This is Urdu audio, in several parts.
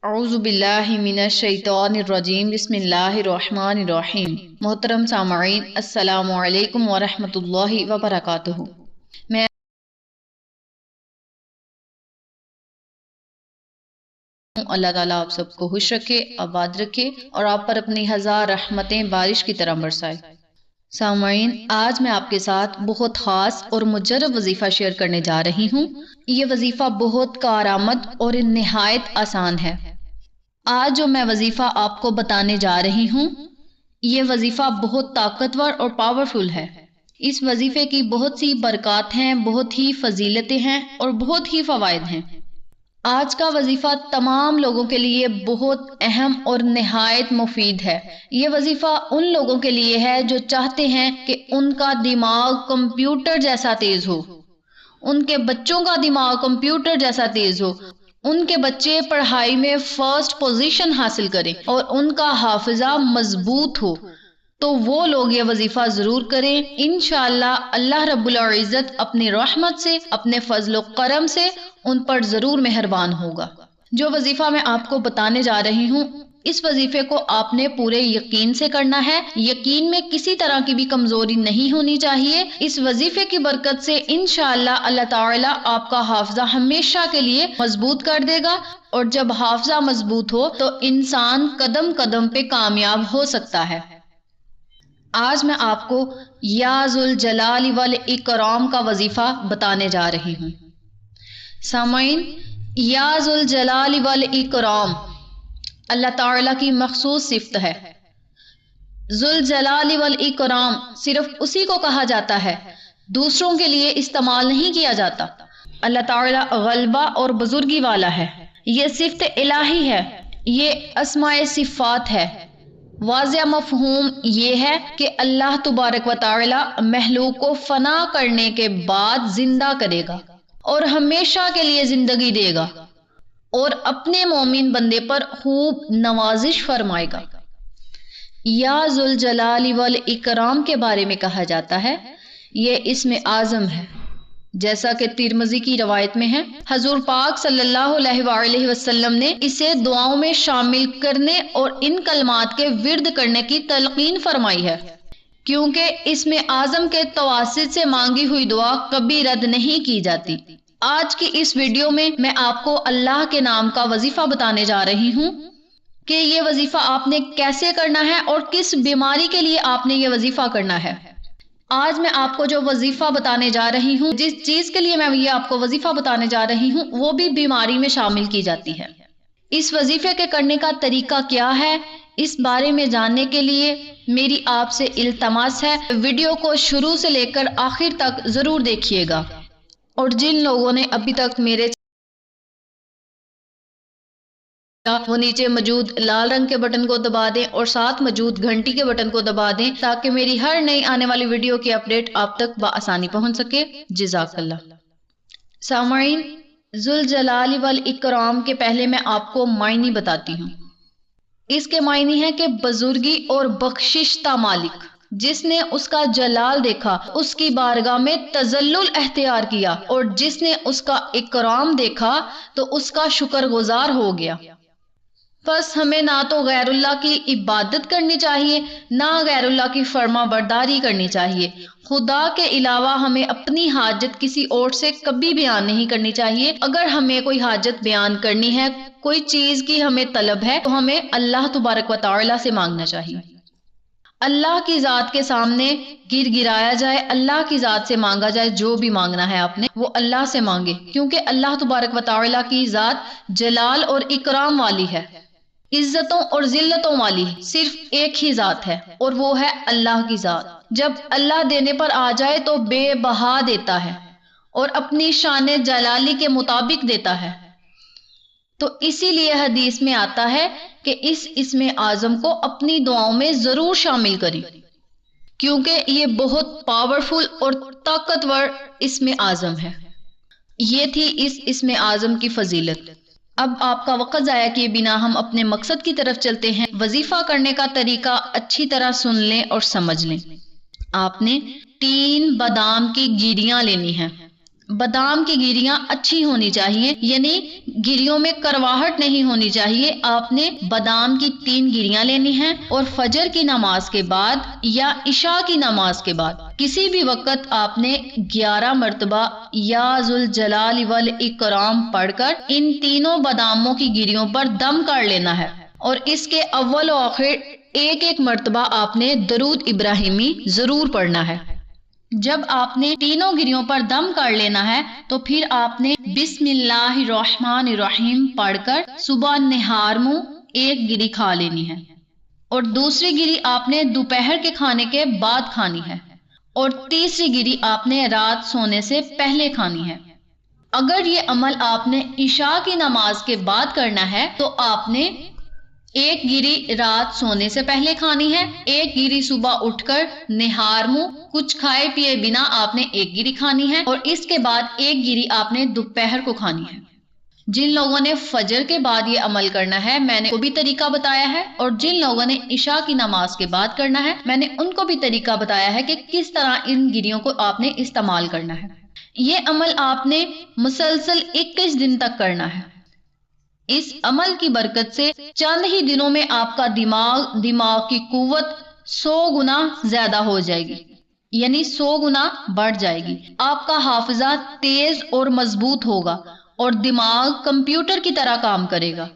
اعوذ باللہ من الشیطان الرجیم بسم اللہ الرحمن الرحیم۔ محترم سامعین، السلام علیکم ورحمۃ اللہ وبرکاتہ۔ میں اللہ تعالیٰ آپ سب کو خوش رکھے، آباد رکھے اور آپ پر اپنی ہزار رحمتیں بارش کی طرح برسائے۔ سامعین، آج میں آپ کے ساتھ بہت خاص اور مجرب وظیفہ شیئر کرنے جا رہی ہوں۔ یہ وظیفہ بہت کارآمد اور نہایت آسان ہے۔ آج جو میں وظیفہ آپ کو بتانے جا رہی ہوں، یہ وظیفہ بہت طاقتور اور پاورفل ہے۔ اس وظیفے کی بہت سی برکات ہیں، بہت ہی فضیلتیں ہیں اور بہت ہی فوائد ہیں۔ آج کا وظیفہ تمام لوگوں کے لیے بہت اہم اور نہایت مفید ہے۔ یہ وظیفہ ان لوگوں کے لیے ہے جو چاہتے ہیں کہ ان کا دماغ کمپیوٹر جیسا تیز ہو، ان کے بچوں کا دماغ کمپیوٹر جیسا تیز ہو، ان کے بچے پڑھائی میں فرسٹ پوزیشن حاصل کریں اور ان کا حافظہ مضبوط ہو، تو وہ لوگ یہ وظیفہ ضرور کریں۔ انشاءاللہ اللہ رب العزت اپنی رحمت سے، اپنے فضل و کرم سے ان پر ضرور مہربان ہوگا۔ جو وظیفہ میں آپ کو بتانے جا رہی ہوں، اس وظیفے کو آپ نے پورے یقین سے کرنا ہے۔ یقین میں کسی طرح کی بھی کمزوری نہیں ہونی چاہیے۔ اس وظیفے کی برکت سے انشاءاللہ اللہ تعالی آپ کا حافظہ ہمیشہ کے لیے مضبوط کر دے گا، اور جب حافظہ مضبوط ہو تو انسان قدم قدم پہ کامیاب ہو سکتا ہے۔ آج میں آپ کو یا ذوالجلال والاکرام کا وظیفہ بتانے جا رہی ہوں۔ سامعین، یا ذوالجلال والاکرام اللہ تعالیٰ کی مخصوص صفت ہے۔ ذوالجلال والاکرام صرف اسی کو کہا جاتا ہے، دوسروں کے لیے استعمال نہیں کیا جاتا۔ اللہ تعالیٰ غلبہ اور بزرگی والا ہے۔ یہ صفت الہی ہے، یہ اسماء صفات ہے۔ واضح مفہوم یہ ہے کہ اللہ تبارک و تعالی مخلوق کو فنا کرنے کے بعد زندہ کرے گا اور ہمیشہ کے لیے زندگی دے گا اور اپنے مومن بندے پر خوب نوازش فرمائے گا۔ یا ذوالجلال والاکرام کے بارے میں کہا جاتا ہے، یہ اسم اعظم ہے، جیسا کہ ترمذی کی روایت میں ہے۔ حضور پاک صلی اللہ علیہ وآلہ وسلم نے اسے دعاؤں میں شامل کرنے اور ان کلمات کے ورد کرنے کی تلقین فرمائی ہے، کیونکہ اسم اعظم کے تواسط سے مانگی ہوئی دعا کبھی رد نہیں کی جاتی۔ آج کی اس ویڈیو میں آپ کو اللہ کے نام کا وظیفہ بتانے جا رہی ہوں کہ یہ وظیفہ آپ نے کیسے کرنا ہے اور کس بیماری کے لیے آپ نے یہ وظیفہ کرنا ہے۔ آج میں آپ کو جو وظیفہ بتانے جا رہی ہوں، جس چیز کے لیے میں یہ آپ کو وظیفہ بتانے جا رہی ہوں، وہ بھی بیماری میں شامل کی جاتی ہے۔ اس وظیفے کے کرنے کا طریقہ کیا ہے، اس بارے میں جاننے کے لیے میری آپ سے التماس ہے، ویڈیو کو شروع سے لے کر آخر تک ضرور دیکھیے گا۔ اور جن لوگوں نے ابھی تک میرے وہ نیچے موجود لال رنگ کے بٹن کو دبا دیں اور ساتھ موجود گھنٹی کے بٹن کو دبا دیں، تاکہ میری ہر نئی آنے والی ویڈیو کی اپڈیٹ آپ تک بآسانی پہنچ سکے۔ جزاک اللہ۔ سامعین، ذوالجلال والاکرام کے پہلے میں آپ کو معنی بتاتی ہوں۔ اس کے معنی ہے کہ بزرگی اور بخششتہ مالک، جس نے اس کا جلال دیکھا اس کی بارگاہ میں تذلل اختیار کیا، اور جس نے اس کا اکرام دیکھا تو اس کا شکر گزار ہو گیا۔ بس ہمیں نہ تو غیر اللہ کی عبادت کرنی چاہیے، نہ غیر اللہ کی فرما برداری کرنی چاہیے۔ خدا کے علاوہ ہمیں اپنی حاجت کسی اور سے کبھی بیان نہیں کرنی چاہیے۔ اگر ہمیں کوئی حاجت بیان کرنی ہے، کوئی چیز کی ہمیں طلب ہے، تو ہمیں اللہ تبارک و تعالی سے مانگنا چاہیے۔ اللہ کی ذات کے سامنے گر گرایا جائے، اللہ کی ذات سے مانگا جائے۔ جو بھی مانگنا ہے آپ نے وہ اللہ سے مانگے، کیونکہ اللہ تبارک و تعالی کی ذات جلال اور اکرام والی ہے، عزتوں اور ذلتوں والی ہے۔ صرف ایک ہی ذات ہے اور وہ ہے اللہ کی ذات۔ جب اللہ دینے پر آ جائے تو بے بہا دیتا ہے اور اپنی شان جلالی کے مطابق دیتا ہے۔ تو اسی لیے حدیث میں آتا ہے کہ اس اسم اعظم کو اپنی دعاؤں میں ضرور شامل کریں، کیونکہ یہ بہت پاورفل اور طاقتور اسم اعظم ہے۔ یہ تھی اس اسم اعظم کی فضیلت۔ اب آپ کا وقت ضائع کیے بنا ہم اپنے مقصد کی طرف چلتے ہیں۔ وظیفہ کرنے کا طریقہ اچھی طرح سن لیں اور سمجھ لیں۔ آپ نے 3 بادام کی گیریاں لینی ہیں۔ بادام کی گیریاں اچھی ہونی چاہیے، یعنی گیریوں میں کرواہٹ نہیں ہونی چاہیے۔ آپ نے بادام کی 3 گیریاں لینی ہیں اور فجر کی نماز کے بعد یا عشاء کی نماز کے بعد کسی بھی وقت آپ نے 11 مرتبہ یا ذوالجلال والاکرام پڑھ کر ان تینوں باداموں کی گیریوں پر دم کر لینا ہے، اور اس کے اول و آخر ایک مرتبہ آپ نے درود ابراہیمی ضرور پڑھنا ہے۔ جب آپ نے تینوں گریوں پر دم کر لینا ہے تو پھر آپ نے بسم اللہ الرحمن الرحیم پڑھ کر صبح نہار منہ ایک گری کھا لینی ہے، اور دوسری گری آپ نے دوپہر کے کھانے کے بعد کھانی ہے، اور تیسری گری آپ نے رات سونے سے پہلے کھانی ہے۔ اگر یہ عمل آپ نے عشاء کی نماز کے بعد کرنا ہے تو آپ نے ایک گری رات سونے سے پہلے کھانی ہے، ایک گری صبح اٹھ کر نہار منہ کچھ کھائے پیے بنا آپ نے ایک گری کھانی ہے، اور اس کے بعد ایک گری آپ نے دوپہر کو کھانی ہے۔ جن لوگوں نے فجر کے بعد یہ عمل کرنا ہے میں نے وہ بھی طریقہ بتایا ہے، اور جن لوگوں نے عشاء کی نماز کے بعد کرنا ہے میں نے ان کو بھی طریقہ بتایا ہے کہ کس طرح ان گریوں کو آپ نے استعمال کرنا ہے۔ یہ عمل آپ نے مسلسل 21 دن تک کرنا ہے۔ اس عمل کی برکت سے چند ہی دنوں میں آپ کا دماغ کی قوت 100 گنا زیادہ ہو جائے گی، یعنی 100 گنا بڑھ جائے گی۔ آپ کا حافظہ تیز اور مضبوط ہوگا اور دماغ کمپیوٹر کی طرح کام کرے گا۔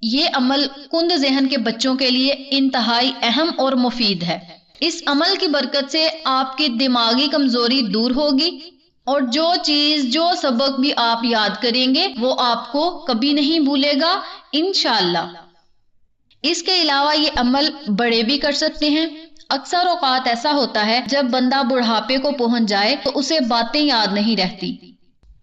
یہ عمل کند ذہن کے بچوں کے لیے انتہائی اہم اور مفید ہے۔ اس عمل کی برکت سے آپ کی دماغی کمزوری دور ہوگی، اور جو چیز جو سبق بھی آپ یاد کریں گے وہ آپ کو کبھی نہیں بھولے گا انشاءاللہ۔ اس کے علاوہ یہ عمل بڑے بھی کر سکتے ہیں۔ اکثر اوقات ایسا ہوتا ہے جب بندہ بڑھاپے کو پہنچ جائے تو اسے باتیں یاد نہیں رہتی،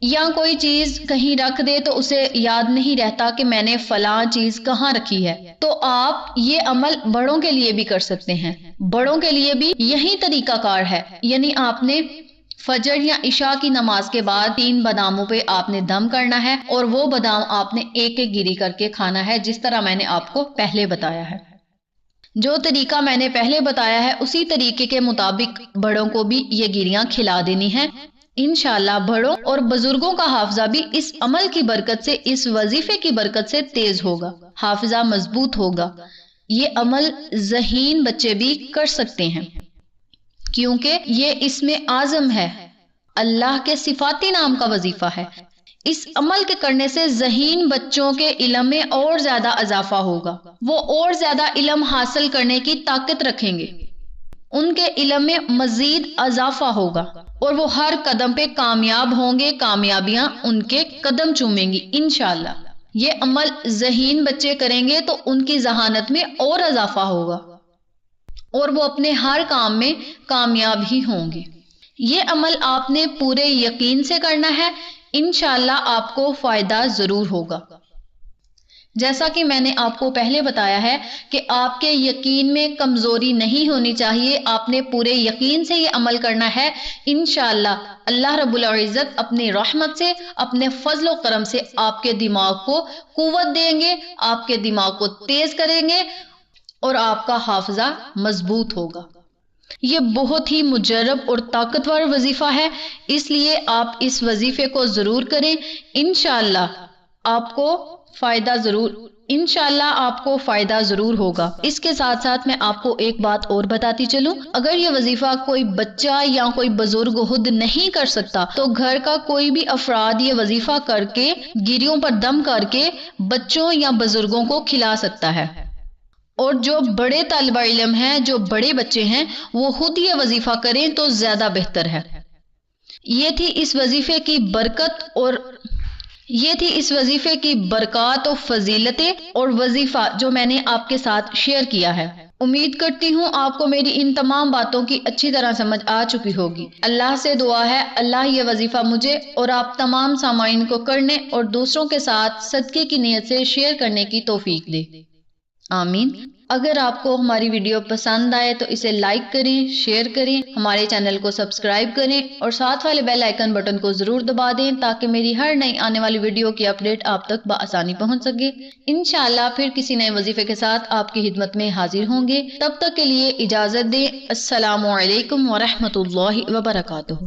یا کوئی چیز کہیں رکھ دے تو اسے یاد نہیں رہتا کہ میں نے فلاں چیز کہاں رکھی ہے۔ تو آپ یہ عمل بڑوں کے لیے بھی کر سکتے ہیں۔ بڑوں کے لیے بھی یہی طریقہ کار ہے، یعنی آپ نے فجر یا عشاء کی نماز کے بعد 3 باداموں پہ آپ نے دم کرنا ہے، اور وہ بادام آپ نے ایک گری کر کے کھانا ہے، جس طرح میں نے آپ کو پہلے بتایا ہے۔ جو طریقہ میں نے پہلے بتایا ہے اسی طریقے کے مطابق بڑوں کو بھی یہ گیریاں کھلا دینی ہیں۔ انشاءاللہ بڑوں اور بزرگوں کا حافظہ بھی اس عمل کی برکت سے، اس وظیفے کی برکت سے تیز ہوگا، حافظہ مضبوط ہوگا۔ یہ عمل ذہین بچے بھی کر سکتے ہیں، کیونکہ یہ اسم اعظم ہے، اللہ کے صفاتی نام کا وظیفہ ہے۔ اس عمل کے کرنے سے ذہین بچوں کے علم میں اور زیادہ اضافہ ہوگا، وہ اور زیادہ علم حاصل کرنے کی طاقت رکھیں گے، ان کے علم میں مزید اضافہ ہوگا، اور وہ ہر قدم پہ کامیاب ہوں گے، کامیابیاں ان کے قدم چومیں گی انشاءاللہ۔ یہ عمل ذہین بچے کریں گے تو ان کی ذہانت میں اور اضافہ ہوگا، اور وہ اپنے ہر کام میں کامیاب ہی ہوں گے۔ یہ عمل آپ نے پورے یقین سے کرنا ہے، انشاءاللہ آپ کو فائدہ ضرور ہوگا۔ جیسا کہ میں نے آپ کو پہلے بتایا ہے کہ آپ کے یقین میں کمزوری نہیں ہونی چاہیے، آپ نے پورے یقین سے یہ عمل کرنا ہے۔ انشاءاللہ اللہ رب العزت اپنی رحمت سے، اپنے فضل و کرم سے آپ کے دماغ کو قوت دیں گے، آپ کے دماغ کو تیز کریں گے، اور آپ کا حافظہ مضبوط ہوگا۔ یہ بہت ہی مجرب اور طاقتور وظیفہ ہے، اس لیے آپ اس وظیفے کو ضرور کریں۔ انشاءاللہ آپ کو فائدہ ضرور ہوگا۔ اس کے ساتھ ساتھ میں آپ کو ایک بات اور بتاتی چلوں، اگر یہ وظیفہ کوئی بچہ یا کوئی بزرگ خود نہیں کر سکتا تو گھر کا کوئی بھی افراد یہ وظیفہ کر کے، گیریوں پر دم کر کے بچوں یا بزرگوں کو کھلا سکتا ہے، اور جو بڑے طالب علم ہیں، جو بڑے بچے ہیں، وہ خود یہ وظیفہ کریں تو زیادہ بہتر ہے۔ یہ تھی اس وظیفے کی برکات و فضیلتیں اور وظیفہ جو میں نے آپ کے ساتھ شیئر کیا ہے۔ امید کرتی ہوں آپ کو میری ان تمام باتوں کی اچھی طرح سمجھ آ چکی ہوگی۔ اللہ سے دعا ہے اللہ یہ وظیفہ مجھے اور آپ تمام سامعین کو کرنے اور دوسروں کے ساتھ صدقے کی نیت سے شیئر کرنے کی توفیق دے، آمین۔ اگر آپ کو ہماری ویڈیو پسند آئے تو اسے لائک کریں، شیئر کریں، ہمارے چینل کو سبسکرائب کریں، اور ساتھ والے بیل آئیکن بٹن کو ضرور دبا دیں تاکہ میری ہر نئی آنے والی ویڈیو کی اپڈیٹ آپ تک بآسانی پہنچ سکے۔ انشاءاللہ پھر کسی نئے وظیفے کے ساتھ آپ کی خدمت میں حاضر ہوں گے، تب تک کے لیے اجازت دیں۔ السلام علیکم ورحمۃ اللہ وبرکاتہ۔